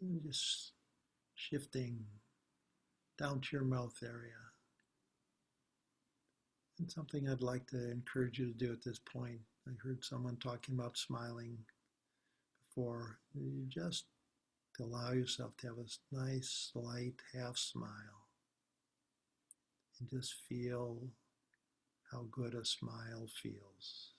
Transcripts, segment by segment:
And just shifting down to your mouth area. And something I'd like to encourage you to do at this point. I heard someone talking about smiling before. You just allow yourself to have a nice, slight half smile. And just feel how good a smile feels.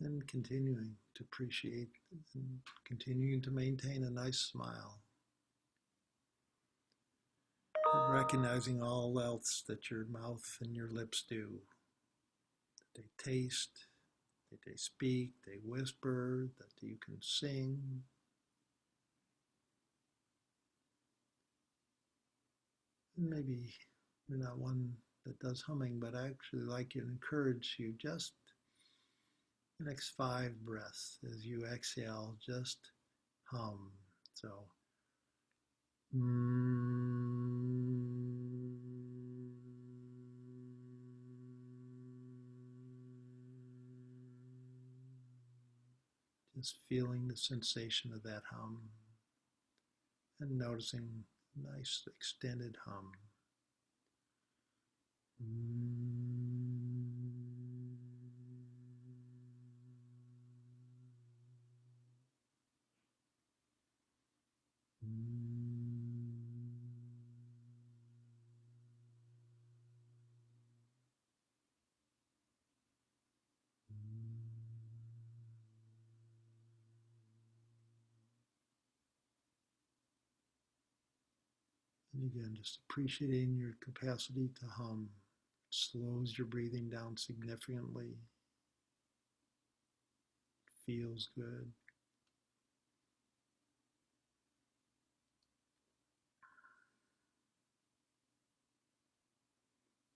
And continuing to appreciate and continuing to maintain a nice smile. And recognizing all else that your mouth and your lips do. That they taste, that they speak, they whisper, that you can sing. And maybe you're not one that does humming, but I actually like to encourage you just the next 5 breaths as you exhale, just hum. So, just feeling the sensation of that hum and noticing nice extended hum. And again, just appreciating your capacity to hum. It slows your breathing down significantly. It feels good.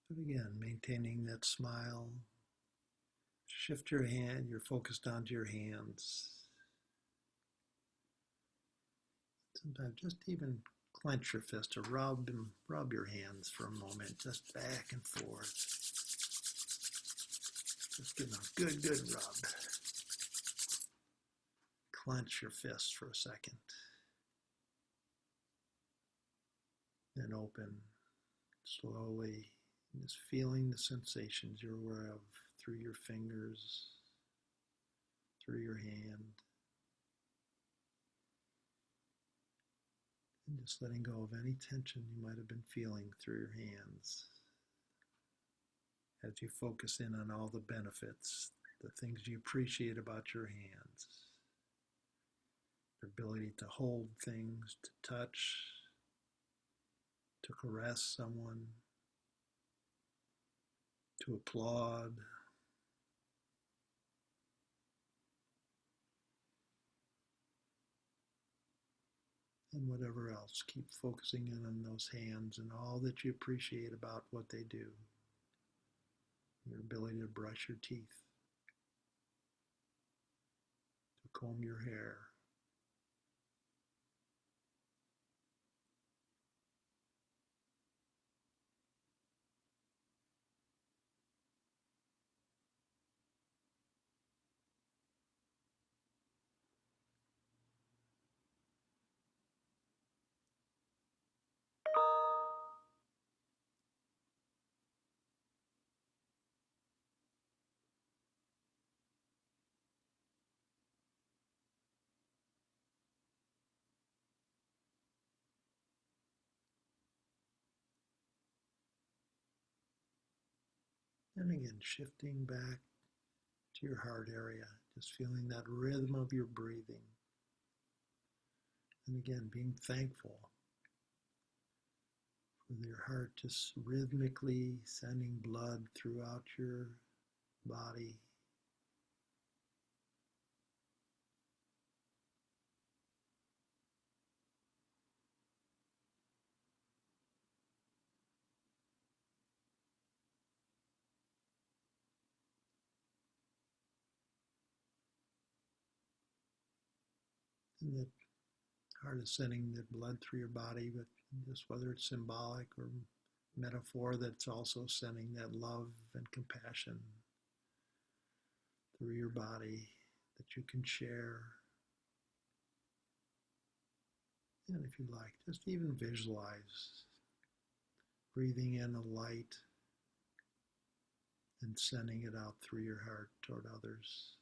But again, maintaining that smile. Shift your hand, you're focused onto your hands. Sometimes just even clench your fist or rub your hands for a moment, just back and forth. Just give them a good rub. Clench your fist for a second. Then open slowly, just feeling the sensations you're aware of through your fingers, through your hand. And just letting go of any tension you might have been feeling through your hands as you focus in on all the benefits, the things you appreciate about your hands. Your ability to hold things, to touch, to caress someone, to applaud. And whatever else, keep focusing in on those hands and all that you appreciate about what they do. Your ability to brush your teeth, to comb your hair. And again, shifting back to your heart area, just feeling that rhythm of your breathing. And again, being thankful for your heart just rhythmically sending blood throughout your body. And the heart is sending the blood through your body, but just whether it's symbolic or metaphor, that's also sending that love and compassion through your body that you can share. And if you like, just even visualize breathing in a light and sending it out through your heart toward others.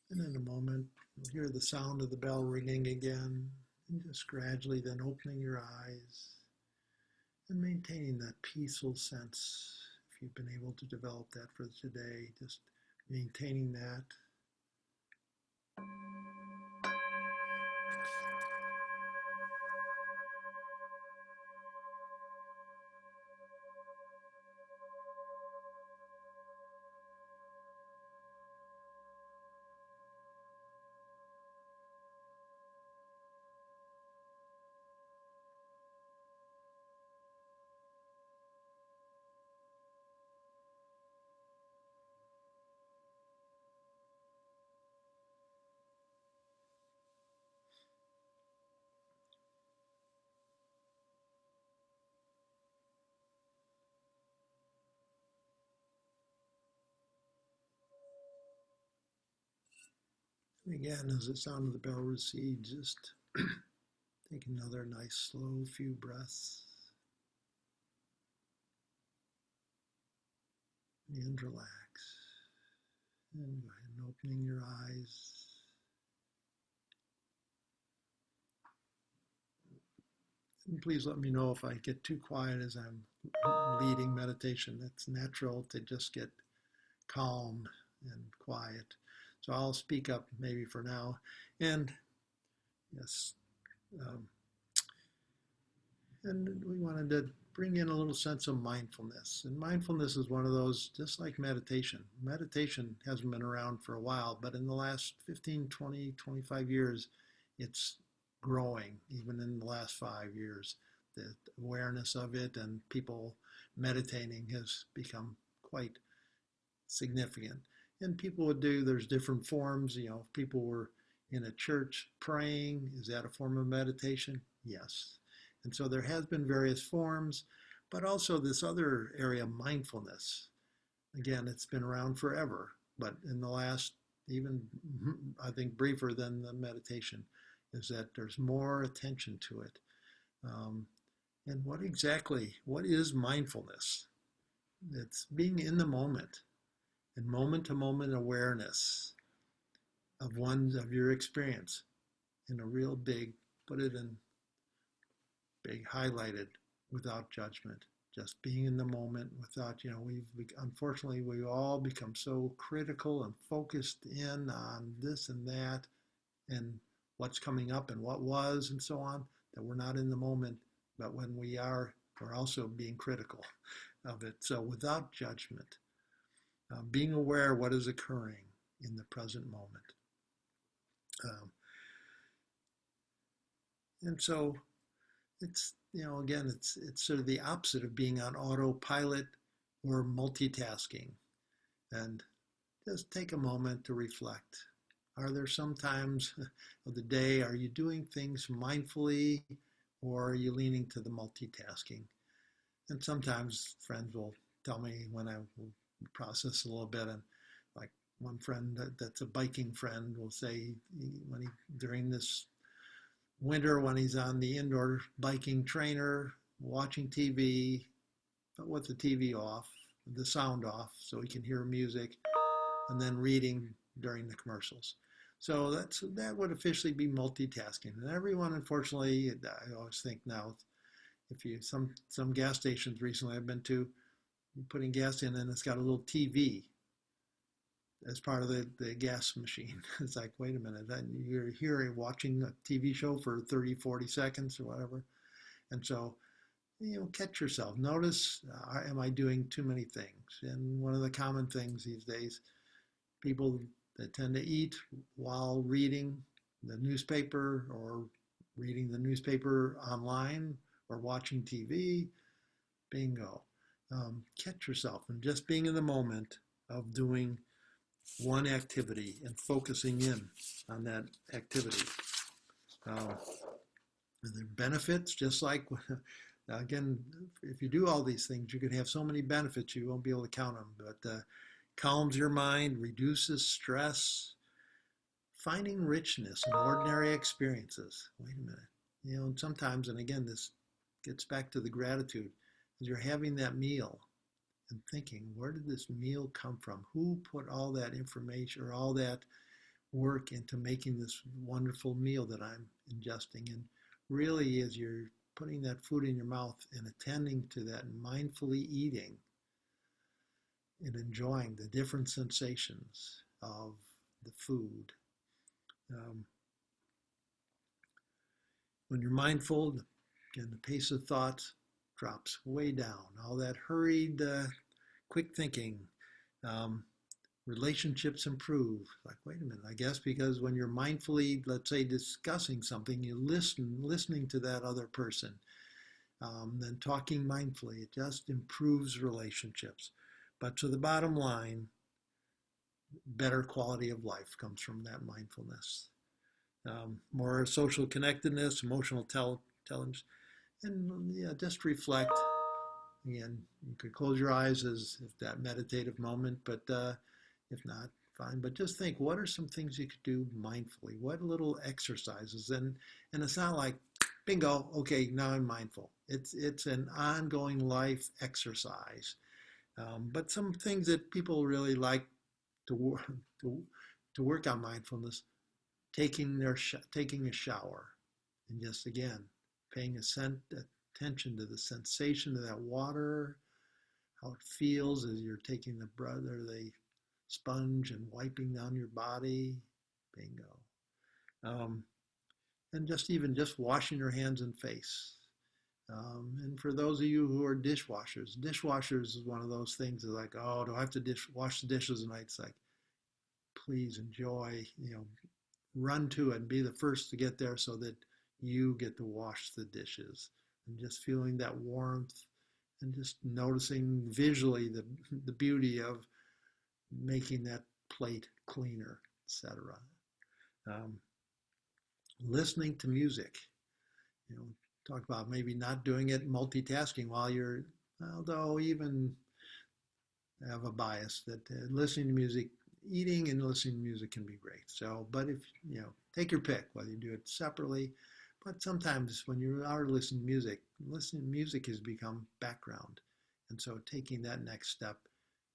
And in a moment, you'll hear the sound of the bell ringing again, and just gradually then opening your eyes and maintaining that peaceful sense. If you've been able to develop that for today, just maintaining that. And again, as the sound of the bell recedes, just take another nice, slow few breaths and relax. And go ahead and opening your eyes. And please let me know if I get too quiet as I'm leading meditation. It's natural to just get calm and quiet. So I'll speak up maybe for now. And yes, um, and we wanted to bring in a little sense of mindfulness. And mindfulness is one of those, just like meditation. Meditation hasn't been around for a while, but in the last 15, 20, 25 years, it's growing, even in the last 5 years. The awareness of it and people meditating has become quite significant. And people would do, there's different forms, if people were in a church praying, is that a form of meditation? Yes. And so there has been various forms, but also this other area, mindfulness. Again, it's been around forever, but in the last, even I think briefer than the meditation, is that there's more attention to it. And what is mindfulness? It's being in the moment and moment to moment awareness of your experience in a real big, put it in big, highlighted, without judgment, just being in the moment without, unfortunately, we all become so critical and focused in on this and that and what's coming up and what was and so on, that we're not in the moment. But when we are, we're also being critical of it. So without judgment, being aware of what is occurring in the present moment. And so it's, again, it's sort of the opposite of being on autopilot or multitasking. And just take a moment to reflect. Are there some times of the day, are you doing things mindfully, or are you leaning to the multitasking? And sometimes friends will tell me when I will process a little bit, and like one friend that's a biking friend will say during this winter when he's on the indoor biking trainer, watching TV, but with the TV off, the sound off, so he can hear music, and then reading during the commercials. So that would officially be multitasking. And everyone, unfortunately, I always think now, if you some gas stations recently I've been to, putting gas in and it's got a little TV as part of the gas machine. It's like, wait a minute, you're here watching a TV show for 30, 40 seconds or whatever. And so, catch yourself. Notice, am I doing too many things? And one of the common things these days, people that tend to eat while reading the newspaper or reading the newspaper online or watching TV, bingo. Catch yourself and just being in the moment of doing one activity and focusing in on that activity. Uh, the benefits, just like, again, if you do all these things, you can have so many benefits you won't be able to count them. But calms your mind, reduces stress, finding richness in ordinary experiences. Wait a minute. And sometimes, and again, this gets back to the gratitude, as you're having that meal and thinking, where did this meal come from? Who put all that information or all that work into making this wonderful meal that I'm ingesting? And really, as you're putting that food in your mouth and attending to that, mindfully eating and enjoying the different sensations of the food. Um, when you're mindful, again, the pace of thoughts drops way down. All that hurried, quick thinking, um, relationships improve. Like, wait a minute, I guess because when you're mindfully, let's say, discussing something, you listening to that other person, then talking mindfully, it just improves relationships. But to the bottom line, better quality of life comes from that mindfulness. More social connectedness, emotional intelligence, and yeah, just reflect. Again, you could close your eyes as if that meditative moment, but if not, fine. But just think, what are some things you could do mindfully? What little exercises? And it's not like, bingo, okay, now I'm mindful. It's an ongoing life exercise. But some things that people really like to to to work on mindfulness, taking a shower, and just again paying attention to the sensation of that water, how it feels as you're taking the breath or the sponge and wiping down your body. Bingo. Um, and just washing your hands and face. And for those of you who are dishwashers is one of those things that's like, oh, do I have to wash the dishes tonight? It's like, please enjoy, run to it and be the first to get there so that you get to wash the dishes, and just feeling that warmth and just noticing visually the beauty of making that plate cleaner, etc. Um, listening to music, you know, talk about maybe not doing it multitasking while you're, although even have a bias that listening to music, eating and listening to music can be great. So, but if, take your pick, whether you do it separately, but sometimes when you are listening to music has become background. And so taking that next step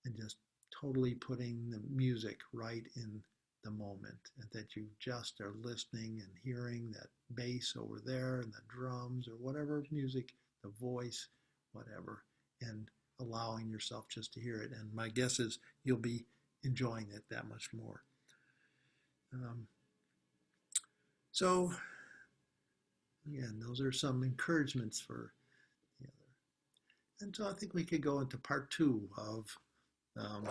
and just totally putting the music right in the moment, and that you just are listening and hearing that bass over there and the drums or whatever music, the voice, whatever, and allowing yourself just to hear it. And my guess is you'll be enjoying it that much more. Um, so again, those are some encouragements for the other. And so I think we could go into part two of um,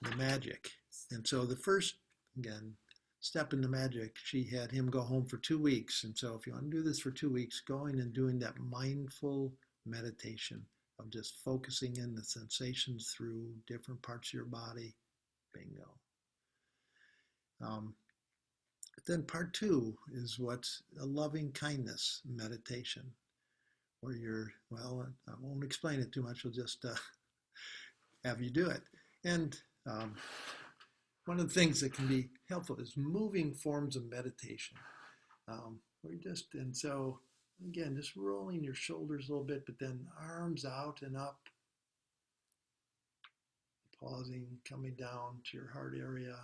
the magic. And so the first, again, step in the magic, she had him go home for 2 weeks. And so if you want to do this for 2 weeks, going and doing that mindful meditation of just focusing in the sensations through different parts of your body, bingo. Then part two is what's a loving kindness meditation, where I won't explain it too much. We'll just have you do it. And one of the things that can be helpful is moving forms of meditation. And so again, just rolling your shoulders a little bit, but then arms out and up, pausing, coming down to your heart area,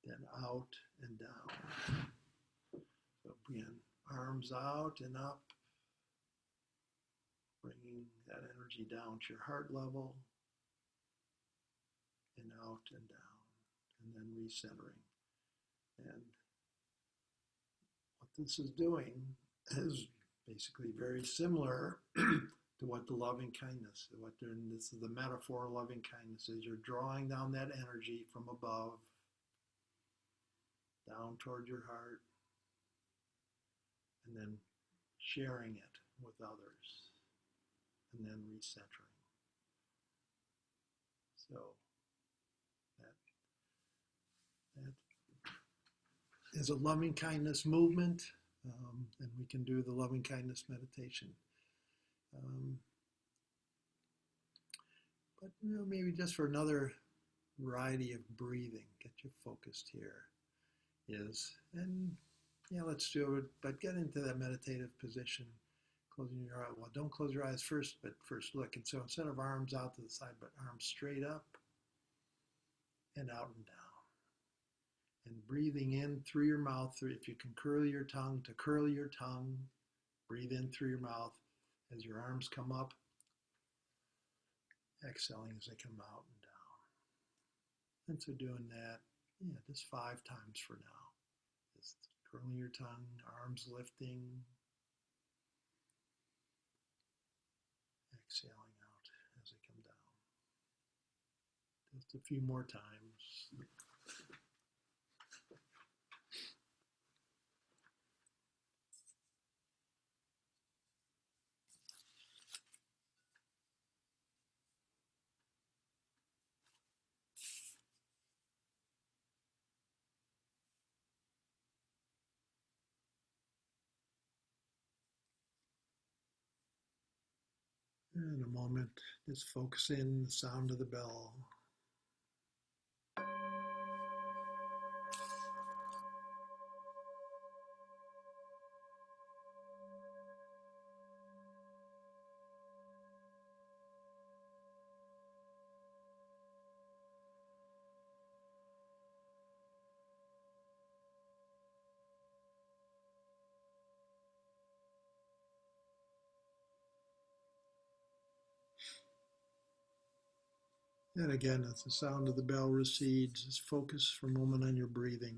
then out and down. So again, arms out and up, bringing that energy down to your heart level, and out and down, and then recentering. And what this is doing is basically very similar to what the loving kindness, this is the metaphor of loving kindness is. You're drawing down that energy from above, down toward your heart, and then sharing it with others, and then recentering. So that is a loving kindness movement, and we can do the loving kindness meditation. But maybe just for another variety of breathing, get you focused here and let's do it, but get into that meditative position, closing your eyes. Well, don't close your eyes first, but first look. And so instead of arms out to the side, but arms straight up and out and down. And breathing in through your mouth, if you can curl your tongue, to curl your tongue, breathe in through your mouth as your arms come up, exhaling as they come out and down. And so doing that, just 5 times for now. Just curling your tongue, arms lifting, exhaling out as they come down. Just a few more times. In a moment, just focus in the sound of the bell. And again, as the sound of the bell recedes, just focus for a moment on your breathing.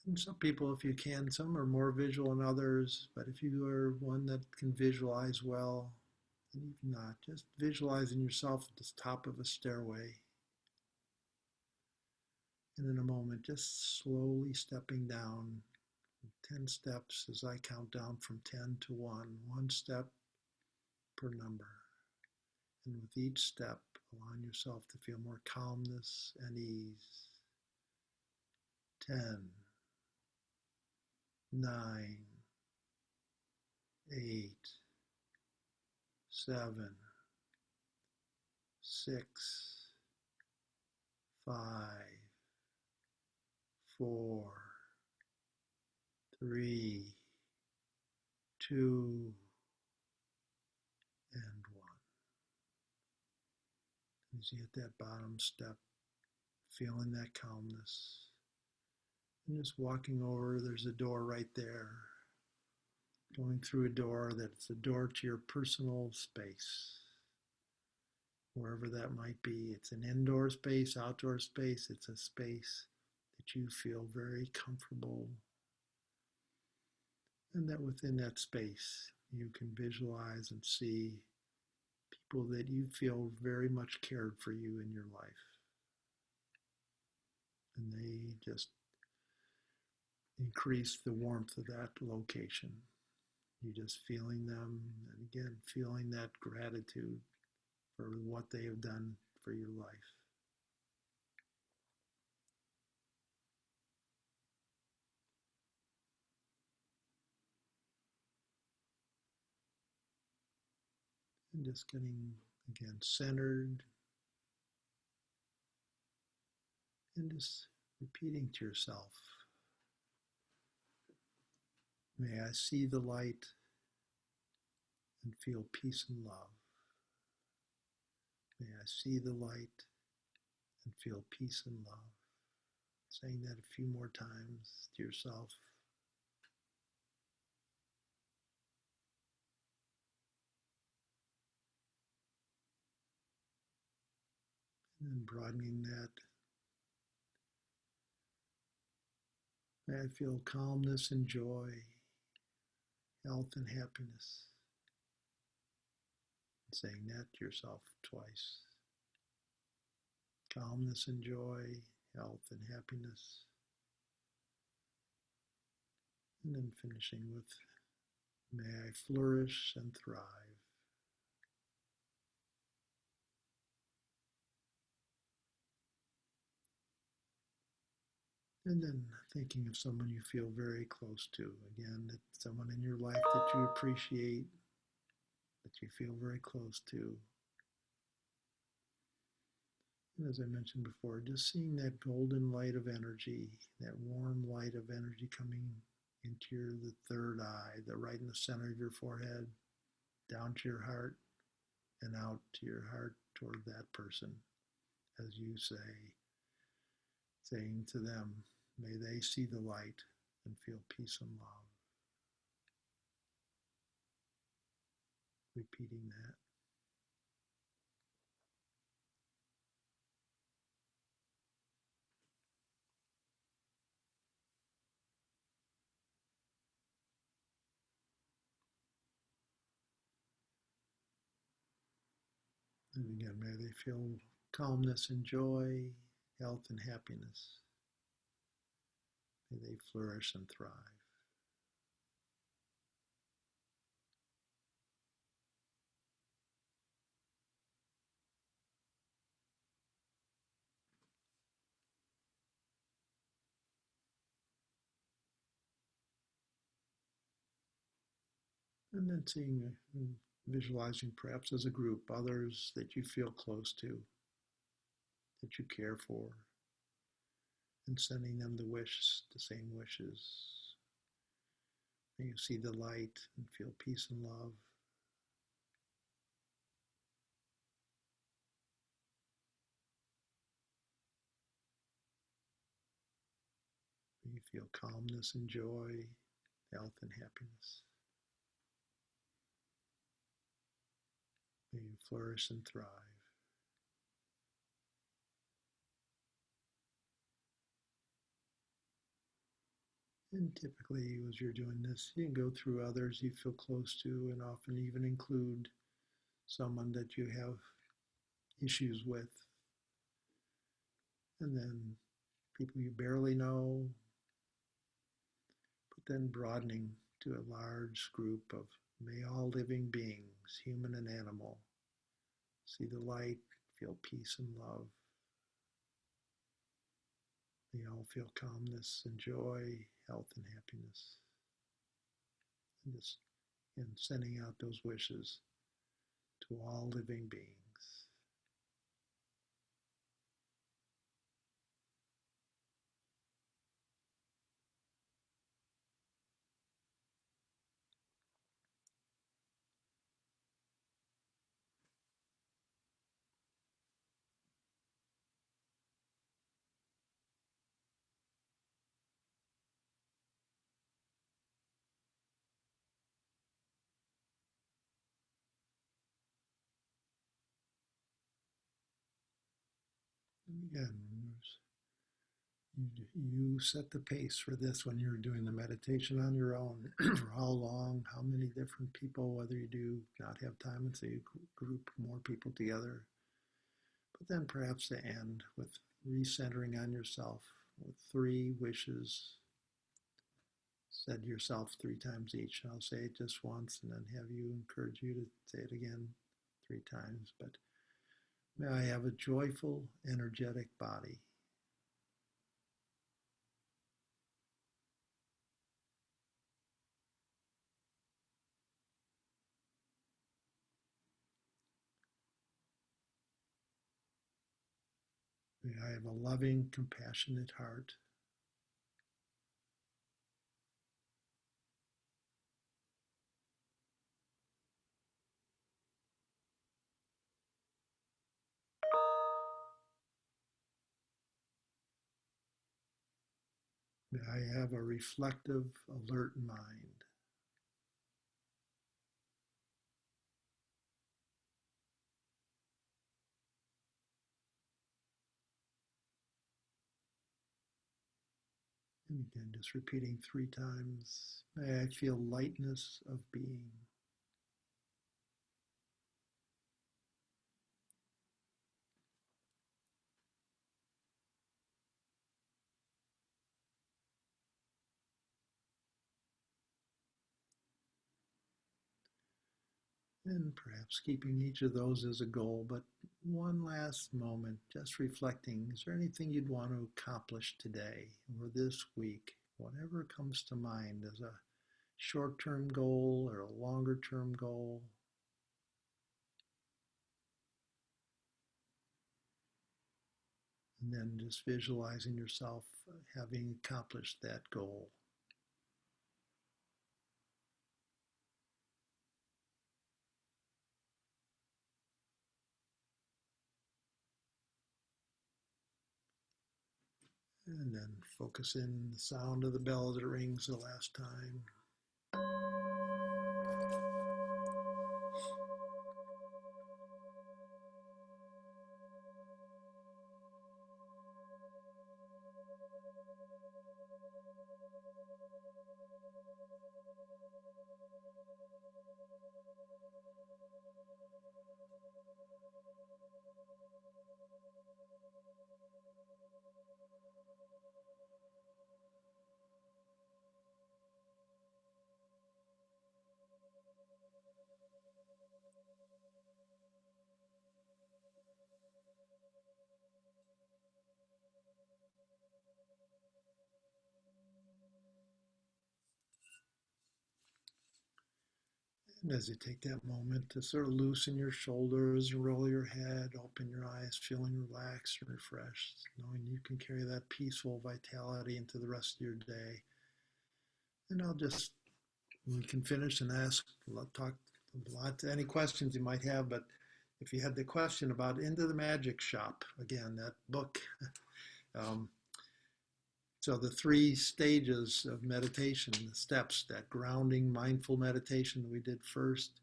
And some people, if you can, some are more visual than others, but if you are one that can visualize well, and even not, just visualizing yourself at the top of a stairway. And in a moment, just slowly stepping down 10 steps as I count down from 10 to 1 step per number. And with each step, allowing yourself to feel more calmness and ease. 10, 9, 8, 7, 6, 5, 4, 3, 2, and 1. As you hit that bottom step, feeling that calmness. And just walking over, there's a door right there. Going through a door that's a door to your personal space. Wherever that might be. It's an indoor space, outdoor space. It's a space that you feel very comfortable. And that within that space, you can visualize and see people that you feel very much cared for you in your life. And they just increase the warmth of that location. You just feeling them, and again, feeling that gratitude for what they have done for your life. And just getting, again, centered, and just repeating to yourself, May I see the light and feel peace and love. May I see the light and feel peace and love. Saying that a few more times to yourself. And then broadening that. May I feel calmness and joy, health and happiness. And saying that to yourself twice. Calmness and joy, health and happiness. And then finishing with, may I flourish and thrive. And then thinking of someone you feel very close to. Again, it's someone in your life that you appreciate, that you feel very close to. And as I mentioned before, just seeing that golden light of energy, that warm light of energy coming into the third eye, the right in the center of your forehead, down to your heart, and out to your heart toward that person. As you say, saying to them, may they see the light and feel peace and love. Repeating that. And again, may they feel calmness and joy, health and happiness. May they flourish and thrive. And then seeing, visualizing perhaps as a group, others that you feel close to, that you care for, and sending them the same wishes. May you see the light and feel peace and love. May you feel calmness and joy, health and happiness. May you flourish and thrive. And typically, as you're doing this, you can go through others you feel close to and often even include someone that you have issues with. And then people you barely know, but then broadening to a large group of may all living beings, human and animal, see the light, feel peace and love. May all feel calmness and joy, health and happiness. And just in sending out those wishes to all living beings. And again, you set the pace for this when you're doing the meditation on your own. For how long, how many different people, whether you do not have time and so you group more people together. But then perhaps to end with recentering on yourself with 3 wishes said to yourself 3 times each. I'll say it just once and then have you encourage you to say it again 3 times. But may I have a joyful, energetic body. May I have a loving, compassionate heart. May I have a reflective, alert mind. And again, just repeating 3 times. May I feel lightness of being. And perhaps keeping each of those as a goal, but one last moment, just reflecting, is there anything you'd want to accomplish today or this week? Whatever comes to mind as a short-term goal or a longer-term goal. And then just visualizing yourself having accomplished that goal. And then focus in the sound of the bell as it rings the last time. And as you take that moment to sort of loosen your shoulders, roll your head, open your eyes, feeling relaxed and refreshed, knowing you can carry that peaceful vitality into the rest of your day. And we can finish and talk any questions you might have, but if you had the question about Into the Magic Shop, again, that book, um, so the 3 stages of meditation, the steps, that grounding, mindful meditation that we did first,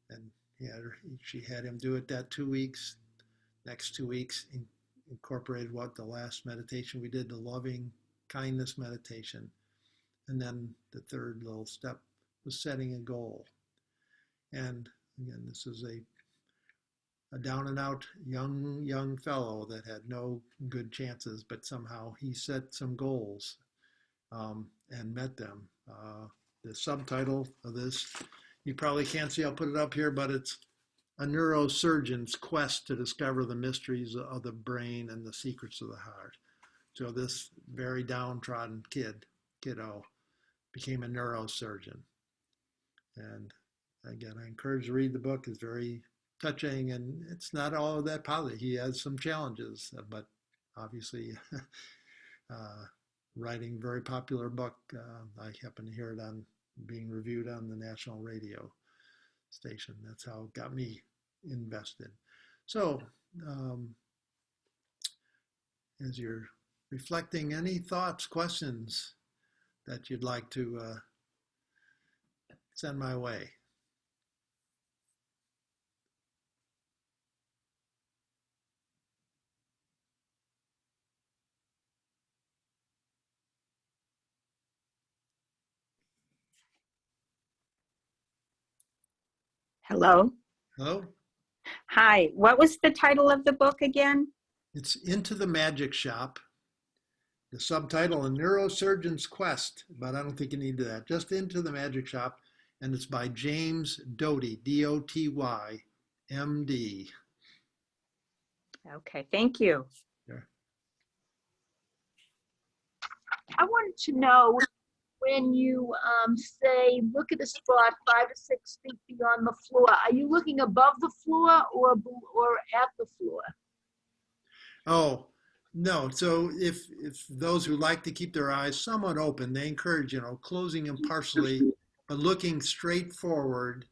and she had him do it that 2 weeks. Next 2 weeks incorporated what the last meditation we did, the loving kindness meditation. And then the third little step was setting a goal. And again, this is a down and out young fellow that had no good chances, but somehow he set some goals and met them. The subtitle of this, you probably can't see, I'll put it up here, but it's A Neurosurgeon's Quest to Discover the Mysteries of the Brain and the Secrets of the Heart. So this very downtrodden kiddo, became a neurosurgeon. And again, I encourage you to read the book. It's very touching, and it's not all that positive. He has some challenges, but obviously, writing a very popular book. I happen to hear it on being reviewed on the national radio station. That's how it got me invested. So, as you're reflecting, any thoughts, questions that you'd like to send my way? Hello. Hello? Hi. What was the title of the book again? It's Into the Magic Shop. The subtitle, A Neurosurgeon's Quest, but I don't think you need that. Just Into the Magic Shop, and it's by James Doty, D-O-T-Y, M-D. Okay, thank you. Sure. I wanted to know when you say look at a spot 5 to 6 feet beyond the floor, are you looking above the floor or at the floor? Oh, no. So if those who like to keep their eyes somewhat open, they encourage, closing them partially, but looking straight forward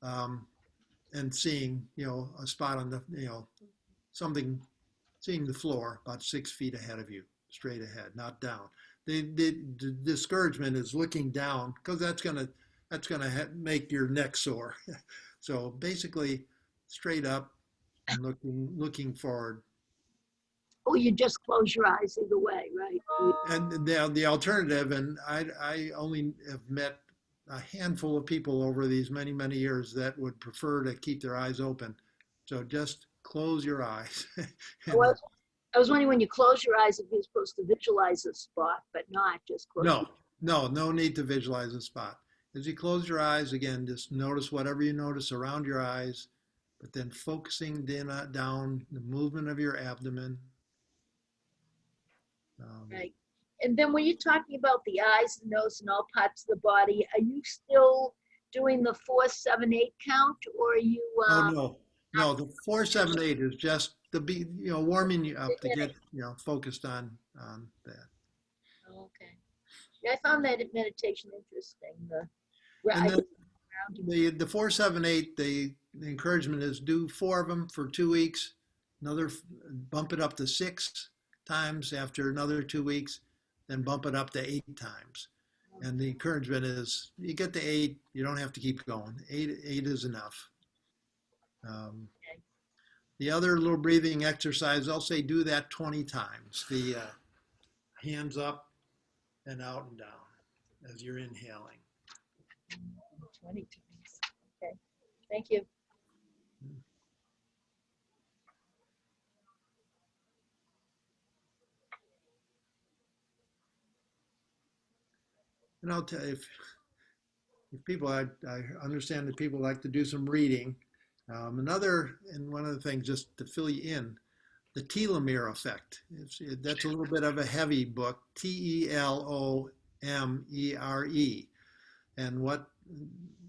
and seeing, a spot on the, something, seeing the floor about 6 feet ahead of you. straight ahead, not down. The discouragement is looking down because that's gonna make your neck sore. So basically, straight up and looking forward. Or you just close your eyes either way, right? And the alternative, and I only have met a handful of people over these many years that would prefer to keep their eyes open. So just close your eyes. I And was, I was wondering when you close your eyes if you're supposed to visualize a spot, but not just close. no need to visualize a spot. As you close your eyes, again, just notice whatever you notice around your eyes, but then focusing down the movement of your abdomen. Right. And then when you're talking about the eyes, the nose, and all parts of the body, are you still doing the 4, 7, 8 count, or are you? Oh no, the 4, 7, 8 is just to be, warming you up to get, focused on that. Okay. Yeah, I found that meditation interesting. And then grounding. the 4, 7, 8, the encouragement is do 4 of them for 2 weeks, bump it up to 6 times after another 2 weeks, then bump it up to 8 times. And the encouragement is you get to 8, you don't have to keep going. Eight is enough. Okay. The other little breathing exercise, I'll say do that 20 times. The hands up and out and down as you're inhaling. 20 times. Okay. Thank you. And I'll tell you, if people, I understand that people like to do some reading. And one of the things, just to fill you in, the telomere effect. That's a little bit of a heavy book, Telomere. And what,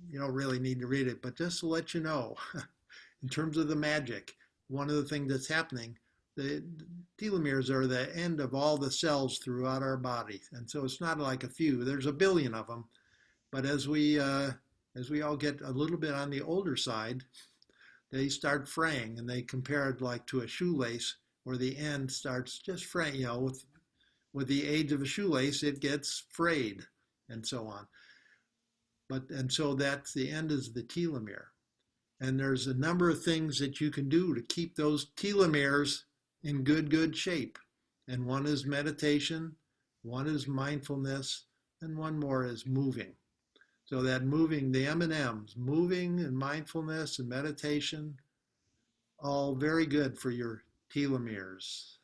you don't really need to read it, but just to let you know, in terms of the magic, one of the things that's happening, the telomeres are the end of all the cells throughout our body. And so it's not like a few, there's a billion of them. But as we all get a little bit on the older side, they start fraying, and they compare it like to a shoelace where the end starts just fraying, with the age of a shoelace, it gets frayed and so on. And so that's the end is the telomere. And there's a number of things that you can do to keep those telomeres in good shape. And one is meditation, one is mindfulness, and one more is moving. So that moving, the M&Ms, moving and mindfulness and meditation, all very good for your telomeres.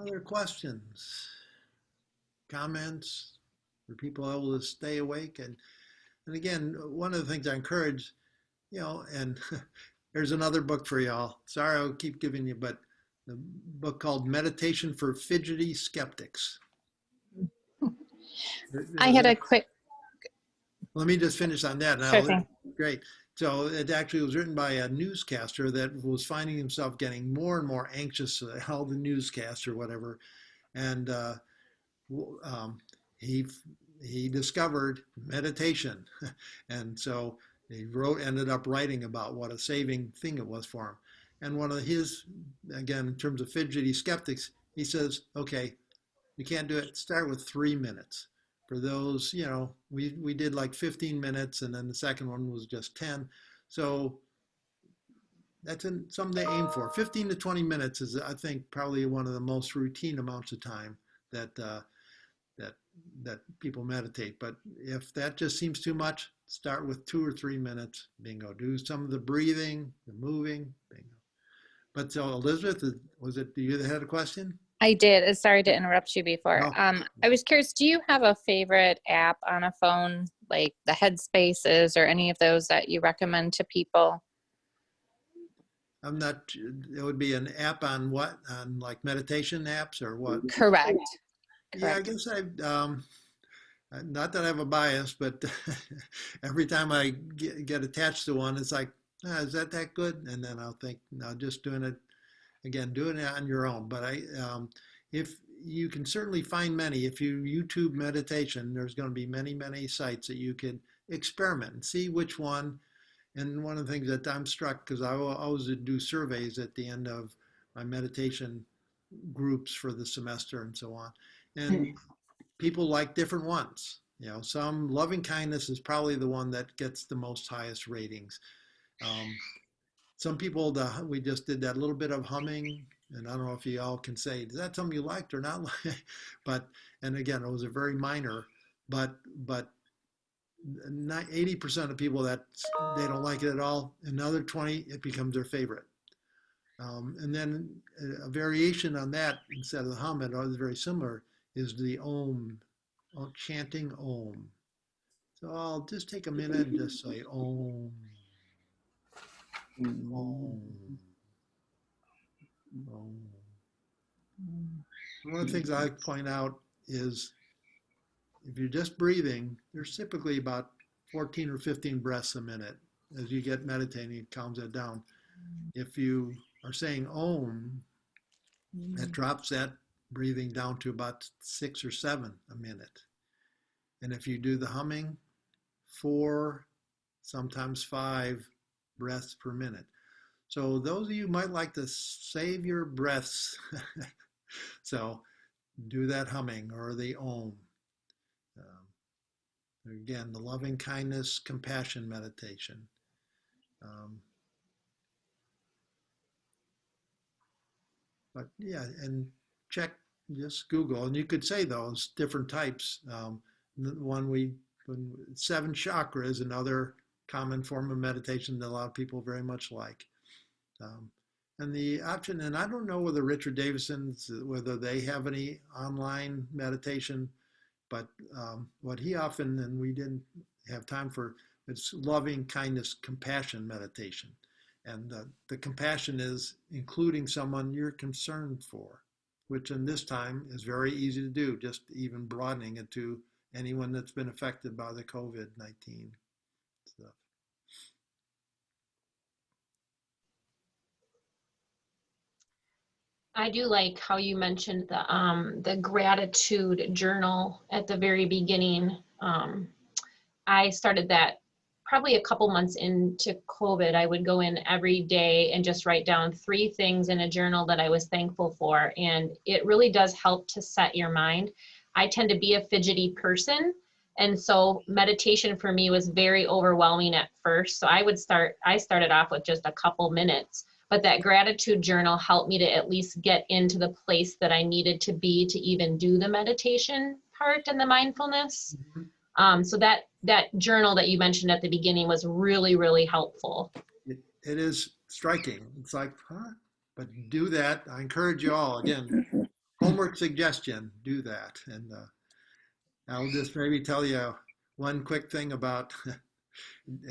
Other questions, comments? Are people able to stay awake? And again, one of the things I encourage, and there's another book for y'all. Sorry, I'll keep giving you, but the book called Meditation for Fidgety Skeptics. I had a quick. Let me just finish on that. Sure thing. Great. So it actually was written by a newscaster that was finding himself getting more and more anxious, all the newscasts or whatever. And he discovered meditation. And so he ended up writing about what a saving thing it was for him. And one of his, again, in terms of fidgety skeptics, he says, okay, you can't do it. Start with 3 minutes. For those, we did like 15 minutes, and then the second one was just 10. So that's something to aim for. 15 to 20 minutes is, I think, probably one of the most routine amounts of time that people meditate. But if that just seems too much, start with 2 or 3 minutes. Bingo. Do some of the breathing, the moving. Bingo. But so Elizabeth, was it you that had a question? I did. Sorry to interrupt you before. No. I was curious, do you have a favorite app on a phone, like the Headspaces or any of those that you recommend to people? I'm not, it would be an app on what? On like meditation apps or what? Correct. Yeah, I guess not that I have a bias, but every time I get attached to one, it's like Is that good? And then I'll think, now just doing it again, doing it on your own. But if you can certainly find many, if you YouTube meditation, there's going to be many sites that you can experiment and see which one. And one of the things that I'm struck, because I always do surveys at the end of my meditation groups for the semester and so on. And people like different ones. Some loving kindness is probably the one that gets the most highest ratings. Um, some people, we just did that little bit of humming, and I don't know if you all can say, is that something you liked or not? But, and again, it was a very minor, but 80% of people that they don't like it at all. Another 20, it becomes their favorite. And then a variation on that, instead of the hum, it was very similar, is the om, chanting om. So I'll just take a minute and just say om, om, om. One of the things I point out is if you're just breathing, there's typically about 14 or 15 breaths a minute. As you get meditating, it calms that down. If you are saying om, that drops that breathing down to about 6 or 7 a minute. And if you do the humming, 4, sometimes 5 breaths per minute. So those of you who might like to save your breaths, so do that humming or the om. Again, the loving kindness, compassion meditation. But yeah, and check, just Google, and you could say those different types. The one 7 chakras, another common form of meditation that a lot of people very much like. And the option, and I don't know whether Richard Davidson's, whether they have any online meditation, but what he often, and we didn't have time for, it's loving kindness, compassion meditation. And the compassion is including someone you're concerned for, which in this time is very easy to do, just even broadening it to anyone that's been affected by the COVID-19 stuff. I do like how you mentioned the gratitude journal at the very beginning. I started that probably a couple months into COVID. I would go in every day and just write down 3 things in a journal that I was thankful for. And it really does help to set your mind. I tend to be a fidgety person. And so meditation for me was very overwhelming at first. So I started off with just a couple minutes, but that gratitude journal helped me to at least get into the place that I needed to be to even do the meditation part and the mindfulness. So that journal that you mentioned at the beginning was really, really helpful. It is striking. It's like, huh? But do that. I encourage you all, again, homework suggestion, do that. And I'll just maybe tell you one quick thing about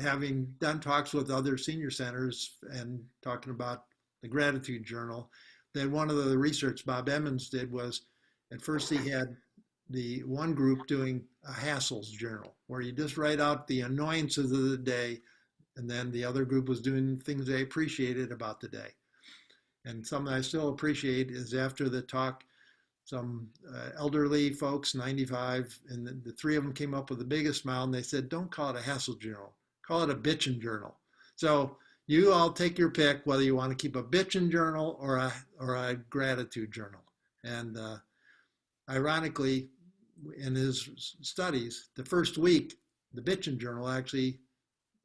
having done talks with other senior centers and talking about the gratitude journal, that one of the research Bob Emmons did was, at first he had the one group doing a hassles journal, where you just write out the annoyances of the day, and then the other group was doing things they appreciated about the day. And something I still appreciate is after the talk, some elderly folks, 95, and the 3 of them came up with the biggest smile, and they said, don't call it a hassle journal, call it a bitchin' journal. So you all take your pick, whether you want to keep a bitchin' journal or a gratitude journal. And ironically, in his studies, the first week, the bitchin' journal actually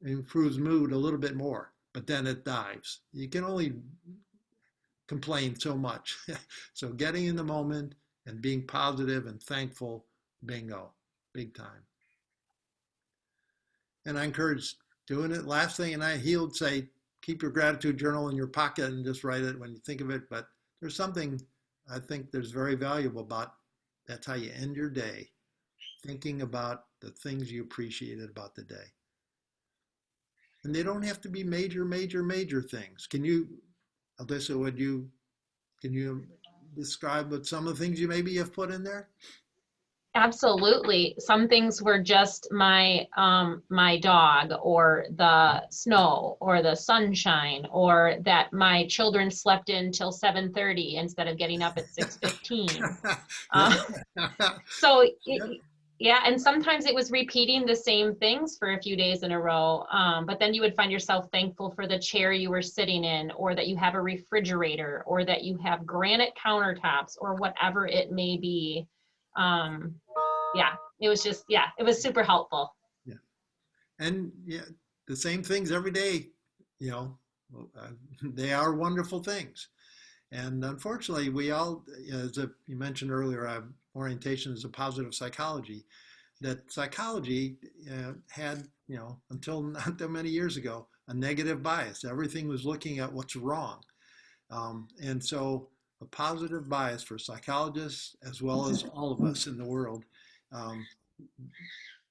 improves mood a little bit more, but then it dives. You can only complain so much. So getting in the moment and being positive and thankful, bingo, big time. And I encourage doing it. Last thing, and he would say, keep your gratitude journal in your pocket and just write it when you think of it. But there's something I think there's very valuable about, that's how you end your day, thinking about the things you appreciated about the day. And they don't have to be major things. Can you, Alyssa, can you describe what some of the things you maybe have put in there? Absolutely. Some things were just my dog or the snow or the sunshine or that my children slept in till 7:30 instead of getting up at 6:15. Yeah. Uh, so Yep. yeah, and sometimes it was repeating the same things for a few days in a row. But then you would find yourself thankful for the chair you were sitting in, or that you have a refrigerator, or that you have granite countertops, or whatever it may be. Um, yeah, it was just, yeah, it was super helpful. Yeah. And yeah, the same things every day, you know, they are wonderful things. And unfortunately, we all, as you mentioned earlier, orientation is a positive psychology. That psychology had, until not that many years ago, a negative bias. Everything was looking at what's wrong. And so a positive bias for psychologists as well as all of us in the world, um,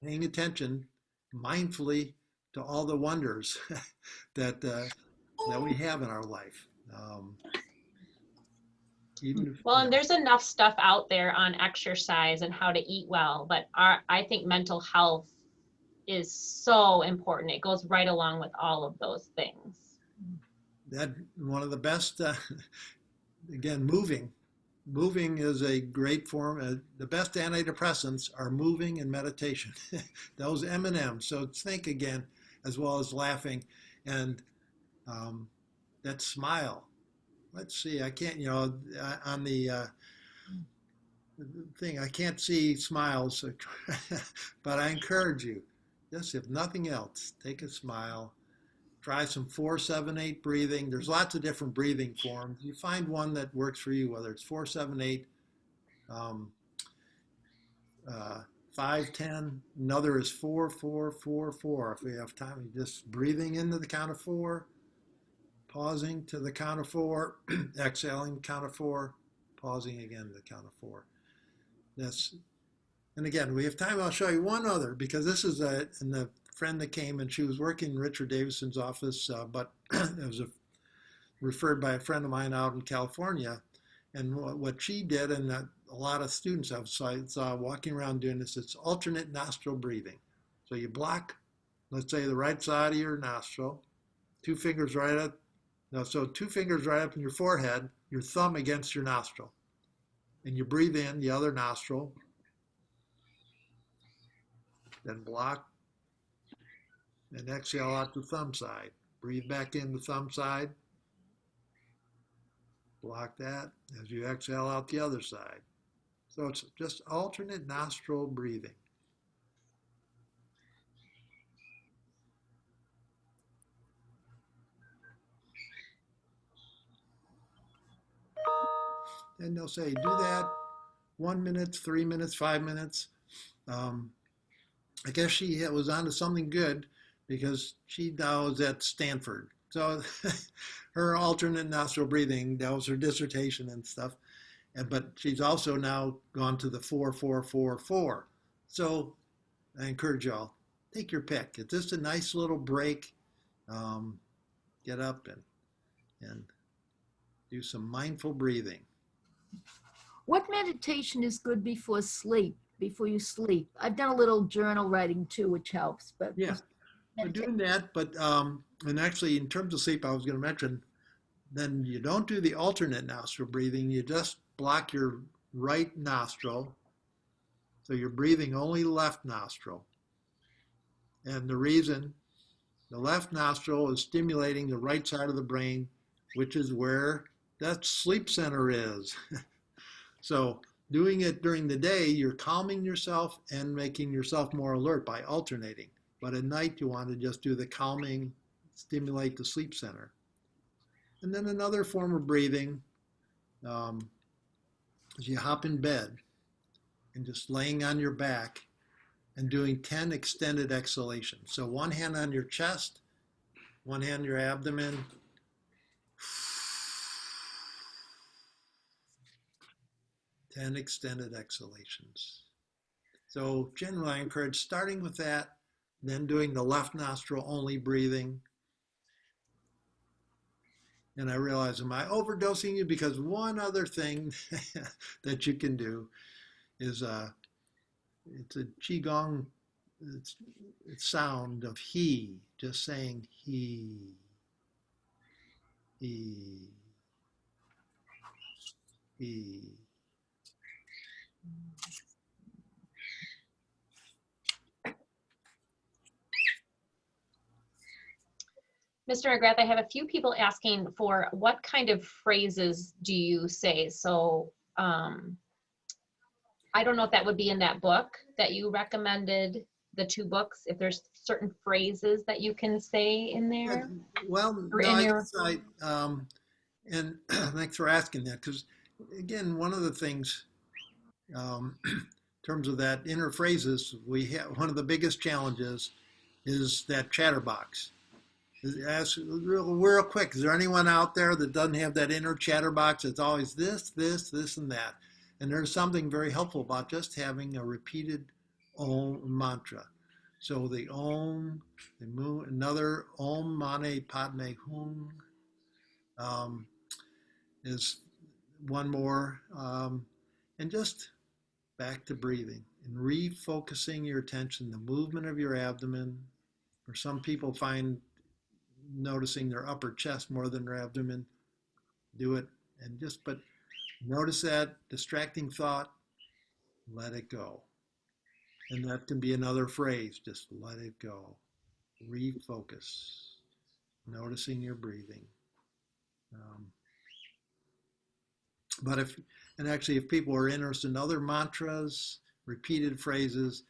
paying attention mindfully to all the wonders that that we have in our life. Even if, Well, and there's enough stuff out there on exercise and how to eat well, but I think mental health is so important. It goes right along with all of those things. that one of the best, again, moving. Moving is a great form. The best antidepressants are moving and meditation. Those M&Ms. So think again, as well as laughing, and um, that smile. Let's see. I can't, on the thing, I can't see smiles, but I encourage you. Just if nothing else, take a smile. Try some 4-7-8 breathing. There's lots of different breathing forms. You find one that works for you, whether it's 4-7-8. Um, 5-10. Another is 4-4-4-4. If we have time, just breathing into the count of 4, pausing to the count of 4, exhaling count of 4, pausing again to the count of 4. That's, and again, we have time. I'll show you one other, because this is and the friend that came, and she was working in Richard Davidson's office, but it was referred by a friend of mine out in California. And what she did, and a lot of students I saw walking around doing this, it's alternate nostril breathing. So you block, let's say, the right side of your nostril, 2 fingers right up, no, so 2 fingers right up in your forehead, your thumb against your nostril. And you breathe in the other nostril, then block, and exhale out the thumb side. Breathe back in the thumb side, block that as you exhale out the other side. So it's just alternate nostril breathing. And they'll say, do that 1 minute, 3 minutes, 5 minutes. Um, I guess she was onto something good, because she now is at Stanford. So her alternate nostril breathing, that was her dissertation and stuff. But she's also now gone to the 4-4-4-4. So I encourage y'all, take your pick. It's just a nice little break. Um, get up and do some mindful breathing. What meditation is good before sleep, before you sleep? I've done a little journal writing too, which helps, but Yeah, we're doing that. But and actually, in terms of sleep, I was going to mention, then you don't do the alternate nostril breathing. You just block your right nostril. So you're breathing only left nostril. And the reason, the left nostril is stimulating the right side of the brain, which is where that sleep center is. So doing it during the day, you're calming yourself and making yourself more alert by alternating. But at night, you want to just do the calming, stimulate the sleep center. And then another form of breathing is you hop in bed and just laying on your back and doing 10 extended exhalations. So one hand on your chest, one hand on your abdomen. 10 extended exhalations. So generally I encourage starting with that, then doing the left nostril only breathing. And I realize, am I overdosing you? Because one other thing that you can do is it's a qigong. It's sound of he, just saying he, he. Mr. McGrath, I have a few people asking for what kind of phrases do you say? So I don't know if that would be in that book that you recommended, the 2 books, if there's certain phrases that you can say in there. Well, Or no, in I your, guess and thanks for asking that, because again, one of the things, in terms of that inner phrases, we have one of the biggest challenges is that chatterbox. Ask real quick, is there anyone out there that doesn't have that inner chatterbox? It's always this, and that. And there's something very helpful about just having a repeated Om mantra. So the Om, the Mu, another Om Mane Padme Hum is one more. And just back to breathing and refocusing your attention, the movement of your abdomen. Or some people find noticing their upper chest more than their abdomen. Do it and but notice that distracting thought, let it go. And that can be another phrase, just let it go. Refocus, noticing your breathing. Um, but if people are interested in other mantras, repeated phrases,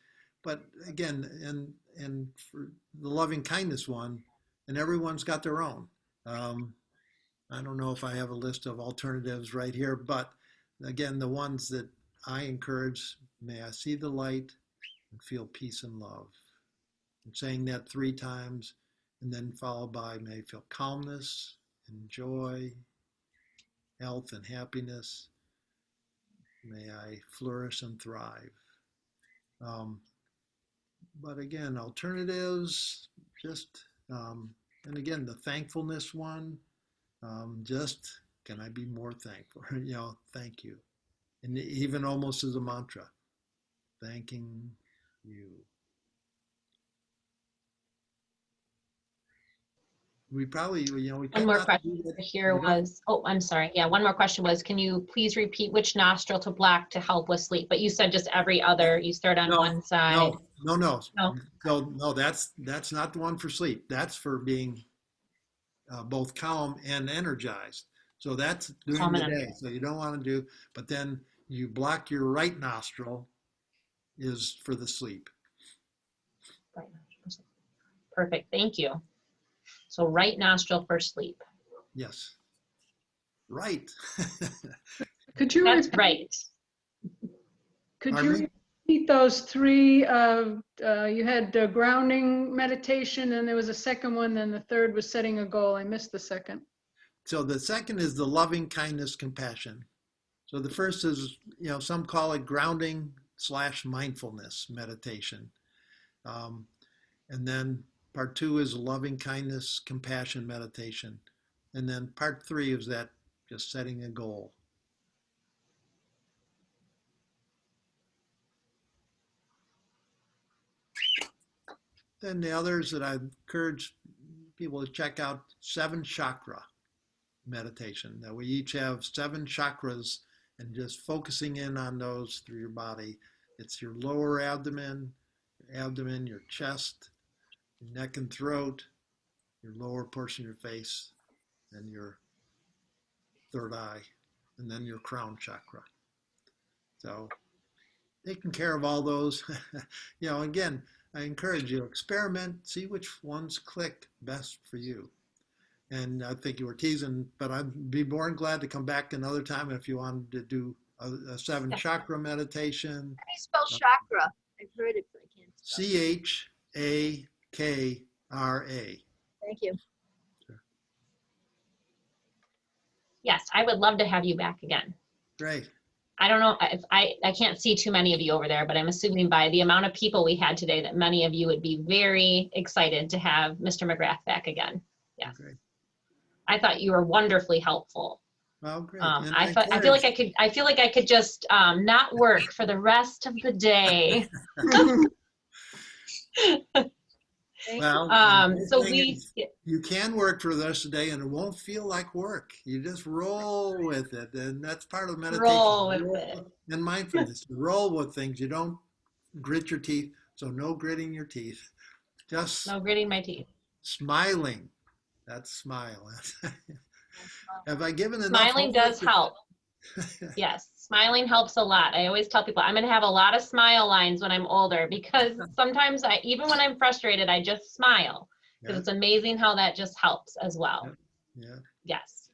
but again, and for the loving kindness one, and everyone's got their own. I don't know if I have a list of alternatives right here, but again, the ones that I encourage, may I see the light and feel peace and love. And saying that 3 times, and then followed by, may I feel calmness and joy, health and happiness. May I flourish and thrive. Um, but again, alternatives, just, and again, the thankfulness one, just, can I be more thankful? Thank you. And even almost as a mantra, thanking you. We probably, we one tend more not to question do that. here was, oh, I'm sorry. Yeah, one more question was, can you please repeat which nostril to block to help with sleep? But you said just every other, you start on one side. No. No. So no, that's not the one for sleep. That's for being both calm and energized. So that's during Calm the and day. energized. So you don't want to do, but then you block your right nostril is for the sleep. Right. Perfect. Thank you. So right nostril for sleep. Yes. Right. Could you That's repeat, right. could Pardon you me? repeat those 3? You had grounding meditation, and there was a second one, then the third was setting a goal. I missed the second. So the second is the loving kindness compassion. So the first is, some call it grounding / mindfulness meditation. And then part 2 is loving kindness compassion meditation. And then part 3 is that just setting a goal. Then the others that I encourage people to check out, 7 chakra meditation. That we each have 7 chakras, and just focusing in on those through your body. It's your lower abdomen, your chest, your neck and throat, your lower portion of your face, and your third eye, and then your crown chakra. So taking care of all those, again, I encourage you, experiment, see which ones click best for you. And I think you were teasing, but I'd be more than glad to come back another time if you wanted to do a 7 chakra meditation. How do you spell chakra? I've heard it, but I can't spell it. CHAKRA. Thank you. Yes, I would love to have you back again. Great. I don't know if I can't see too many of you over there, but I'm assuming by the amount of people we had today that many of you would be very excited to have Mr. McGrath back again. Yes. Great. I thought you were wonderfully helpful. Well, great. And I feel like I could just not work for the rest of the day. Well, the So thing is, you can work for the rest of the day and it won't feel like work. You just roll with it. And that's part of meditation. roll with it. And mindfulness. You roll with things. You don't grit your teeth. So no gritting your teeth. Just No gritting my teeth. smiling. That's smile. Have I given enough? Smiling does help. Yes, smiling helps a lot. I always tell people I'm going to have a lot of smile lines when I'm older because sometimes even when I'm frustrated, I just smile because it's amazing how that just helps as well. Yeah. Yes.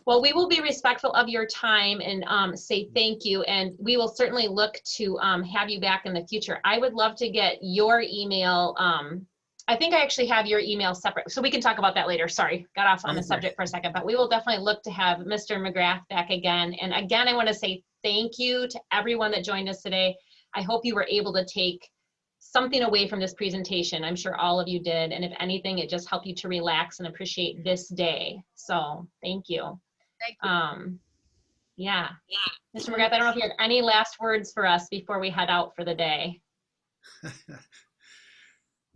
Well, we will be respectful of your time and say thank you. And we will certainly look to have you back in the future. I would love to get your email. I think I actually have your email separate, so we can talk about that later. Sorry, got off on the subject for a second, but we will definitely look to have Mr. McGrath back again. And again, I want to say thank you to everyone that joined us today. I hope you were able to take something away from this presentation. I'm sure all of you did. And if anything, it just helped you to relax and appreciate this day. So thank you. Thank you. Yeah. Mr. McGrath, I don't know if you have any last words for us before we head out for the day.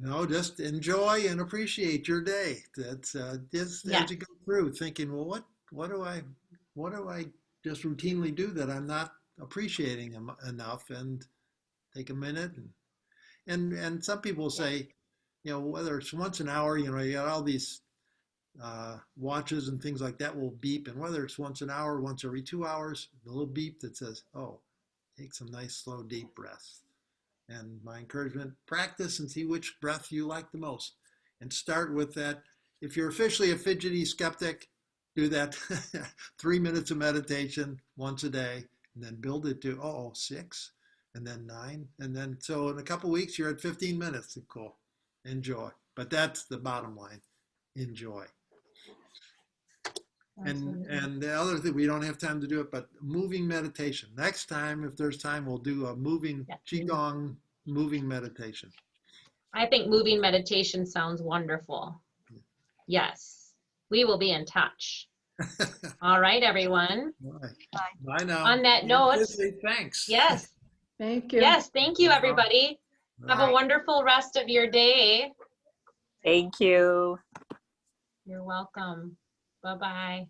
No, just enjoy and appreciate your day. That's just Yeah. as you go through, thinking, well, what do I just routinely do that I'm not appreciating enough? And take a minute. And some people say, you know, whether it's once an hour, you know, you got all these watches and things like that will beep, and whether it's once an hour, once every 2 hours, the little beep that says, "Oh, take some nice, slow, deep breaths." And my encouragement, practice and see which breath you like the most. And start with that. If you're officially a fidgety skeptic, do that 3 minutes of meditation once a day, and then build it to 6, and then 9. And then, so in a couple of weeks, you're at 15 minutes. Cool. Enjoy. But that's the bottom line. Enjoy. And the other thing, we don't have time to do it, but moving meditation. Next time, if there's time, we'll do a moving Qigong moving meditation. I think moving meditation sounds wonderful. Yes, we will be in touch. All right, everyone. Bye now. On that note, thanks. yes. Thank you. Yes, thank you, everybody. Have a wonderful rest of your day. Thank you. You're welcome. Bye-bye.